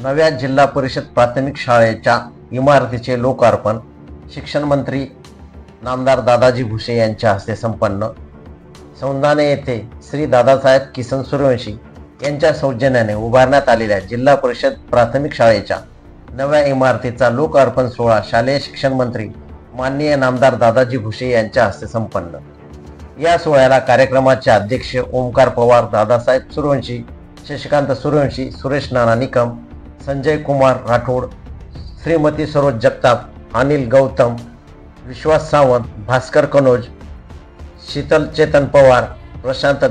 नव्या जिल्हा परिषद प्राथमिक शाळेच्या इमारतीचे लोकार्पण शिक्षण मंत्री नामदार दादाजी भुसे यांच्या हस्ते संपन्न। सौंदाणे येथे श्री दादासाहेब किसन सूर्यवंशी यांच्या सौजन्याने उभारण्यात आलेल्या जिल्हा परिषद प्राथमिक शाळेच्या नव्या इमारतीचा लोकार्पण सोहळा शालेय शिक्षण मंत्री माननीय नामदार दादाजी भुसे यांच्या हस्ते संपन्न। या सोहळ्याला कार्यक्रमाचे अध्यक्ष ओमकार पवार, दादासाहेब सूर्यवंशी, शशिकांत सूर्यवंशी, सुरेश नाना निकम, संजय कुमार राठोड, श्रीमती सरोज जगताप, अनिल गौतम, विश्वास सावंत, भास्कर कनोज, शीतल चेतन पवार, प्रशांत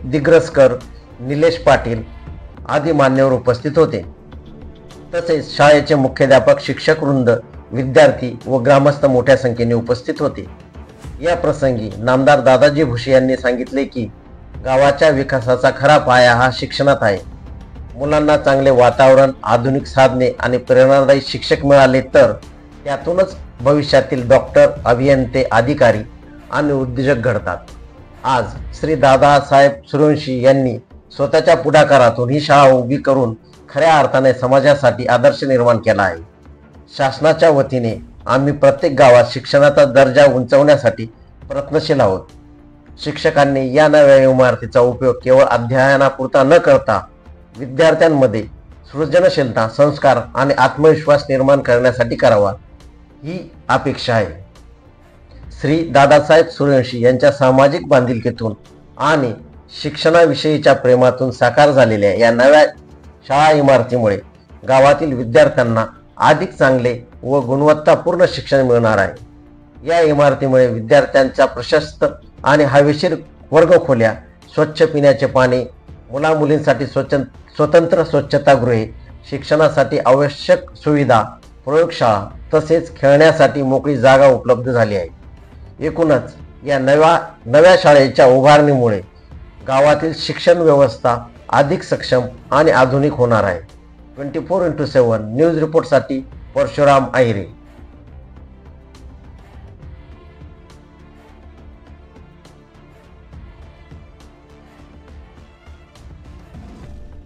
दिग्रसकर, निलेश पाटील आदी मान्यवर उपस्थित होते। तसेच शाळेचे मुख्याध्यापक, शिक्षक वृंद, विद्यार्थी व ग्रामस्थ मोठ्या संख्येने उपस्थित होते। या प्रसंगी नामदार दादाजी भुसे यांनी सांगितले की गावाच्या विकासाचा खरा पाया हा शिक्षणात आहे। मुलांना चांगले वातावरण, आधुनिक साधने आणि प्रेरणादायी शिक्षक मिळाले तर त्यातूनच भविष्यातील डॉक्टर, अभियंते, अधिकारी आणि उद्योजक घडतात। आज श्री दादासाहेब सूर्यवंशी यांनी स्वतःच्या पुढाकारातून ही शाळा उभी करून खऱ्या अर्थाने समाजासाठी आदर्श निर्माण केला आहे। शासनाच्या वतीने आम्ही प्रत्येक गावात शिक्षणाचा दर्जा उंचावण्यासाठी प्रयत्नशील आहोत। शिक्षकांनी या नव्या इमारतीचा उपयोग केवळ अध्ययनापुरता न करता विद्यार्थ्यांमध्ये सृजनशीलता, संस्कार आणि आत्मविश्वास निर्माण करण्यासाठी करावा, ही अपेक्षा आहे। श्री दादासाहेब सूर्यवंशी यांच्या सामाजिक बांधिलकीतून आणि शिक्षणाविषयीच्या प्रेमातून साकार झालेल्या या नव्या शाळा इमारतीमुळे गावातील विद्यार्थ्यांना अधिक चांगले व गुणवत्तापूर्ण शिक्षण मिळणार आहे। या इमारतीमुळे विद्यार्थ्यांच्या प्रशस्त आणि हवेशीर वर्गखोल्या, स्वच्छ पिण्याचे पाणी, मुला-मुलींसाठी स्वतंत्र स्वच्छतागृहे, शिक्षणासाठी आवश्यक सुविधा, प्रयोगशाळा तसेच खेळण्यासाठी मोकळी जागा उपलब्ध झाली आहे। एकूणच या नव्या शाळेच्या उभारणीमुळे गावातील शिक्षण व्यवस्था अधिक सक्षम आणि आधुनिक होणार आहे। 24x7 news रिपोर्टसाठी Parshuram Ahire.